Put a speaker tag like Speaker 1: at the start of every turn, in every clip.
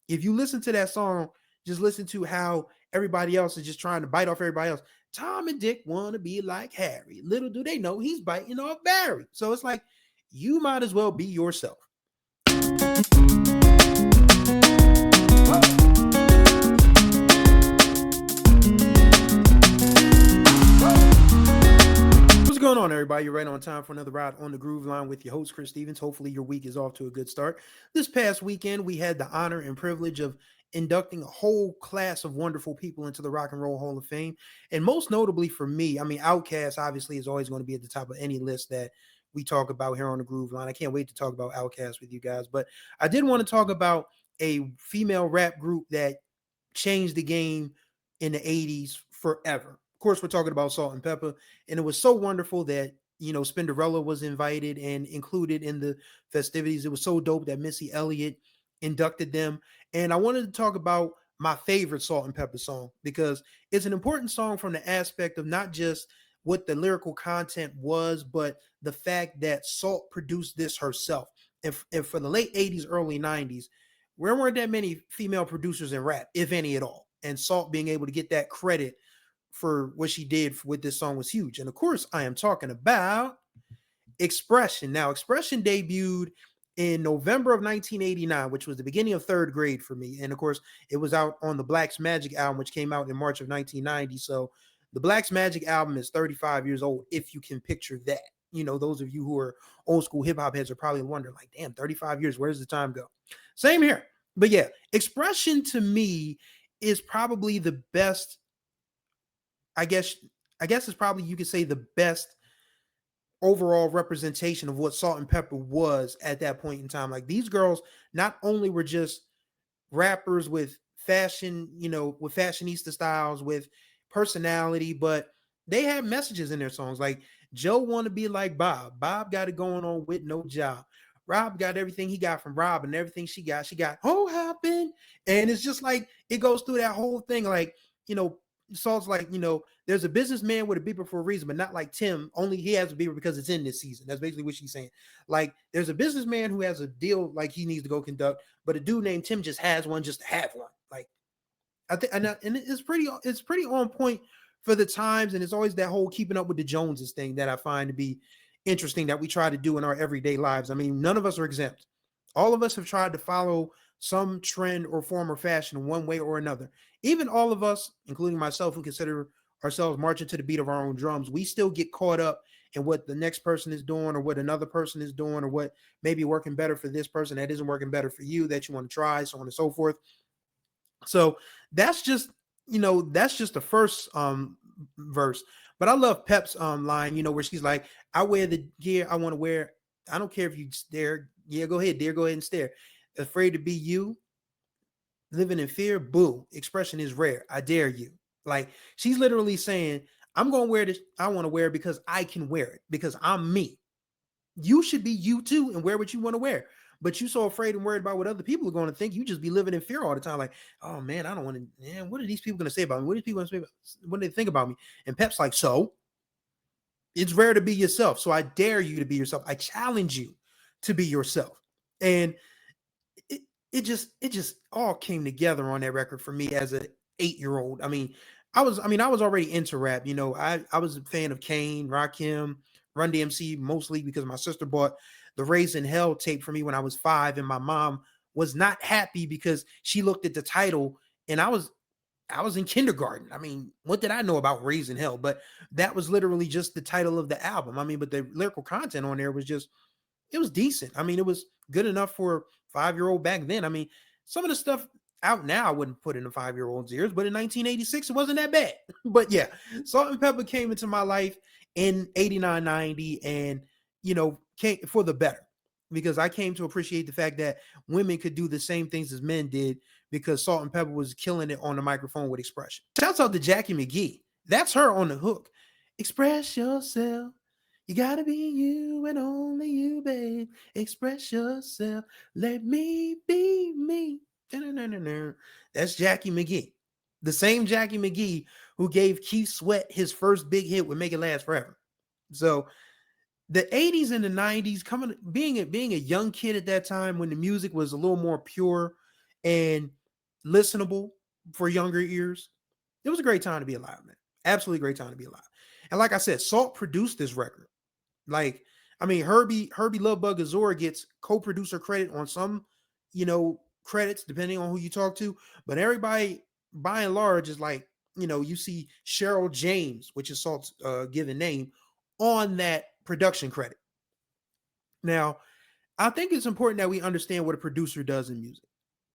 Speaker 1: If you listen to that song, just listen to how everybody else is just trying to bite off everybody else. Tom and Dick want to be like Harry. Little do they know he's biting off Barry. So it's like, you might as well be yourself. What's going on, everybody? You're right on time for another ride on the Groove Line with your host, Chris Stevens. Hopefully your week is off to a good start. This past weekend, we had the honor and privilege of inducting a whole class of wonderful people into the Rock and Roll Hall of Fame. And most notably for me, I mean, Outkast obviously is always going to be at the top of any list that we talk about here on the Groove Line. I can't wait to talk about Outkast with you guys. But I did want to talk about a female rap group that changed the game in the 80s forever. Of course, we're talking about Salt-N-Pepa, and it was so wonderful that, you know, Spinderella was invited and included in the festivities. It was so dope that Missy Elliott inducted them. And I wanted to talk about my favorite Salt-N-Pepa song because it's an important song from the aspect of not just what the lyrical content was, but the fact that Salt produced this herself. And for the late 80s, early 90s, there weren't that many female producers in rap, if any at all. And Salt being able to get that credit for what she did with this song was huge. And of course, I am talking about Expression. Now, Expression debuted in November of 1989, which was the beginning of third grade for me. And of course, it was out on the Black's Magic album, which came out in March of 1990. So the Black's Magic album is 35 years old, if you can picture that. You know, those of you who are old school hip hop heads are probably wondering, like, damn, 35 years, where does the time go? Same here. But yeah, Expression to me is probably the best. I guess it's probably, you could say, the best overall representation of what Salt-N-Pepa was at that point in time. Like, these girls not only were just rappers with fashion, you know, with fashionista styles, with personality, but they had messages in their songs. Like, Joe want to be like Bob. Bob got it going on with no job. Rob got everything he got from Rob, and everything she got oh happen. And it's just like, it goes through that whole thing. Like, you know, Salt's like, you know, there's a businessman with a beeper for a reason, but not like Tim. Only he has a beeper because it's in this season. That's basically what she's saying. Like, there's a businessman who has a deal like he needs to go conduct, but a dude named Tim just has one just to have one. Like, I think, and it's pretty on point for the times, and it's always that whole keeping up with the Joneses thing that I find to be interesting that we try to do in our everyday lives. I mean, none of us are exempt. All of us have tried to follow some trend or form or fashion one way or another. Even all of us, including myself, who consider ourselves marching to the beat of our own drums, we still get caught up in what the next person is doing or what another person is doing or what may be working better for this person that isn't working better for you that you want to try, so on and so forth. So that's just, you know, that's just the first verse. But I love Pep's line, you know, where she's like, I wear the gear I want to wear. I don't care if you stare. Yeah, go ahead, dear. Go ahead and stare. Afraid to be you, living in fear. Boo. Expression is rare. I dare you. Like, she's literally saying, I'm going to wear this. I want to wear it because I can wear it, because I'm me. You should be you too and wear what you want to wear. But you so afraid and worried about what other people are going to think, you just be living in fear all the time. Like, oh man, I don't want to, man, what are these people going to say about me? What are these people going to say about, what do they think about me? And Pep's like, so it's rare to be yourself. So I dare you to be yourself. I challenge you to be yourself. And it just all came together on that record for me as an 8-year-old. I was already into rap. You know, I was a fan of Kane, Rakim, Run DMC, mostly because my sister bought the Raising Hell tape for me when I was 5, and my mom was not happy because she looked at the title, and I was in kindergarten. I mean, what did I know about Raising Hell? But that was literally just the title of the album. I mean, but the lyrical content on there was just, it was decent. I mean, it was good enough for a 5-year-old back then. I mean, some of the stuff out now I wouldn't put in a 5-year-old's ears, but in 1986, it wasn't that bad. But yeah, Salt-N-Pepa came into my life in 89, 90, and, you know, came for the better, because I came to appreciate the fact that women could do the same things as men did, because Salt-N-Pepa was killing it on the microphone with expression. Shouts out to Jackie McGee. That's her on the hook. Express yourself. You gotta be you and only you, babe. Express yourself. Let me be me. That's Jackie McGee. The same Jackie McGee who gave Keith Sweat his first big hit with Make It Last Forever. So the 80s and the 90s, being a young kid at that time when the music was a little more pure and listenable for younger ears. It was a great time to be alive, man. Absolutely great time to be alive. And like I said, Salt produced this record. Like, I mean, Herbie Lovebug Azora gets co-producer credit on some, credits depending on who you talk to, but everybody by and large is like, you see Cheryl James, which is Salt's given name, on that production credit. Now, I think it's important that we understand what a producer does in music.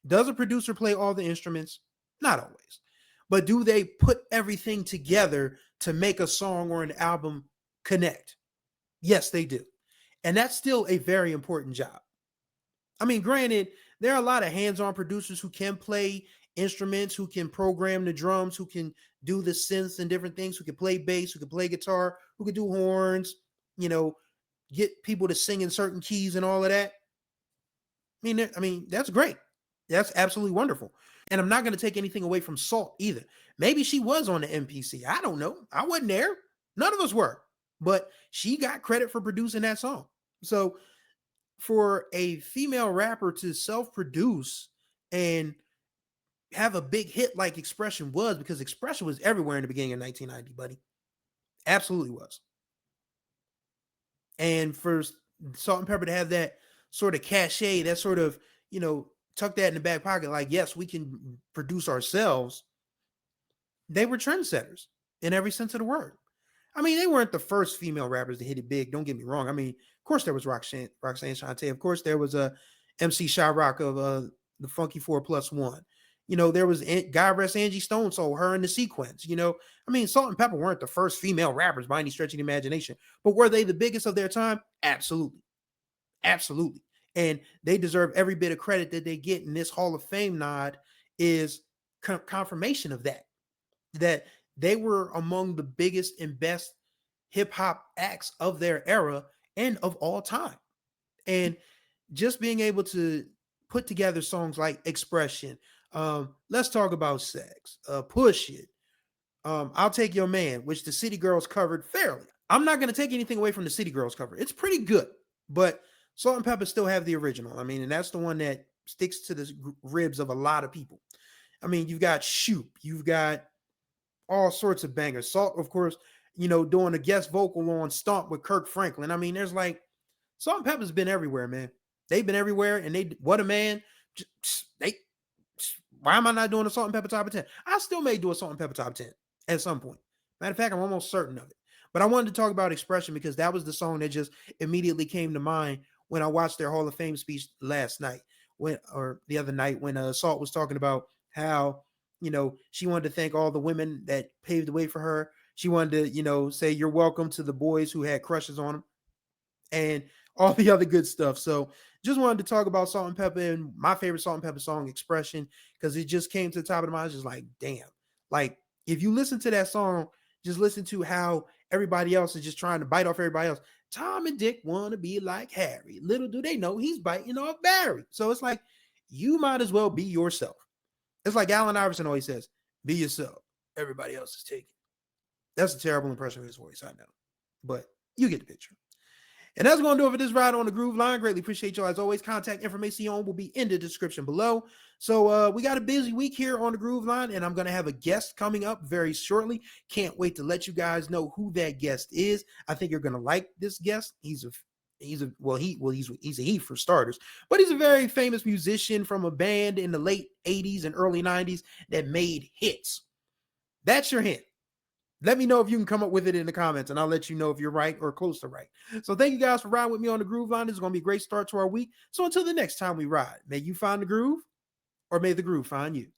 Speaker 1: Does a producer play all the instruments? Not always. But do they put everything together to make a song or an album connect? Yes, they do. And that's still a very important job. I mean, granted, there are a lot of hands-on producers who can play instruments, who can program the drums, who can do the synths and different things, who can play bass, who can play guitar, who can do horns, you know, get people to sing in certain keys and all of that. I mean, that's great. That's absolutely wonderful. And I'm not going to take anything away from Salt either. Maybe she was on the MPC. I don't know. I wasn't there. None of us were. But she got credit for producing that song. So for a female rapper to self-produce and have a big hit like Expression was, because Expression was everywhere in the beginning of 1990, buddy. Absolutely was. And for Salt-N-Pepa to have that sort of cachet, that sort of, tuck that in the back pocket, like, yes, we can produce ourselves. They were trendsetters in every sense of the word. I mean, they weren't the first female rappers to hit it big. Don't get me wrong. I mean, of course there was Roxanne Shante. Of course there was a MC Shyrock of the Funky 4+1. There was God rest Angie Stone Soul, her in the Sequence. I mean, Salt-N-Pepa weren't the first female rappers by any stretch of the imagination, but were they the biggest of their time? Absolutely, absolutely. And they deserve every bit of credit that they get. And this Hall of Fame nod is confirmation of that. That they were among the biggest and best hip hop acts of their era and of all time. And just being able to put together songs like Expression, Let's Talk About Sex, Push It, I'll Take Your Man, which the City Girls covered fairly. I'm not going to take anything away from the City Girls cover. It's pretty good, but Salt-N-Pepa still have the original. I mean, and that's the one that sticks to the ribs of a lot of people. I mean, you've got Shoop, you've got all sorts of bangers. Salt, of course, doing a guest vocal on Stomp with Kirk Franklin. I mean, there's like Salt-N-Pepa's been everywhere, man. They've been everywhere, and What a Man. Why am I not doing a Salt-N-Pepa top of 10? I still may do a Salt-N-Pepa top 10 at some point. Matter of fact, I'm almost certain of it. But I wanted to talk about Expression because that was the song that just immediately came to mind when I watched their Hall of Fame speech last night, or the other night, when Salt was talking about how, she wanted to thank all the women that paved the way for her. She wanted to, say you're welcome to the boys who had crushes on them and all the other good stuff. So just wanted to talk about Salt-N-Pepa and my favorite Salt-N-Pepa song, Expression, because it just came to the top of the mind. I was just like, damn. Like, if you listen to that song, just listen to how everybody else is just trying to bite off everybody else. Tom and Dick want to be like Harry. Little do they know he's biting off Barry. So it's like, you might as well be yourself. It's like Allen Iverson always says, be yourself. Everybody else is taken. That's a terrible impression of his voice, I know. But you get the picture. And that's going to do it for this ride on the Groove Line. Greatly appreciate y'all. As always, contact information will be in the description below. So we got a busy week here on the Groove Line, and I'm going to have a guest coming up very shortly. Can't wait to let you guys know who that guest is. I think you're going to like this guest. He's a he for starters, but he's a very famous musician from a band in the late 80s and early 90s that made hits. That's your hint. Let me know if you can come up with it in the comments, and I'll let you know if you're right or close to right. So thank you guys for riding with me on the Groove Line. This is going to be a great start to our week. So until the next time we ride, may you find the groove, or may the groove find you.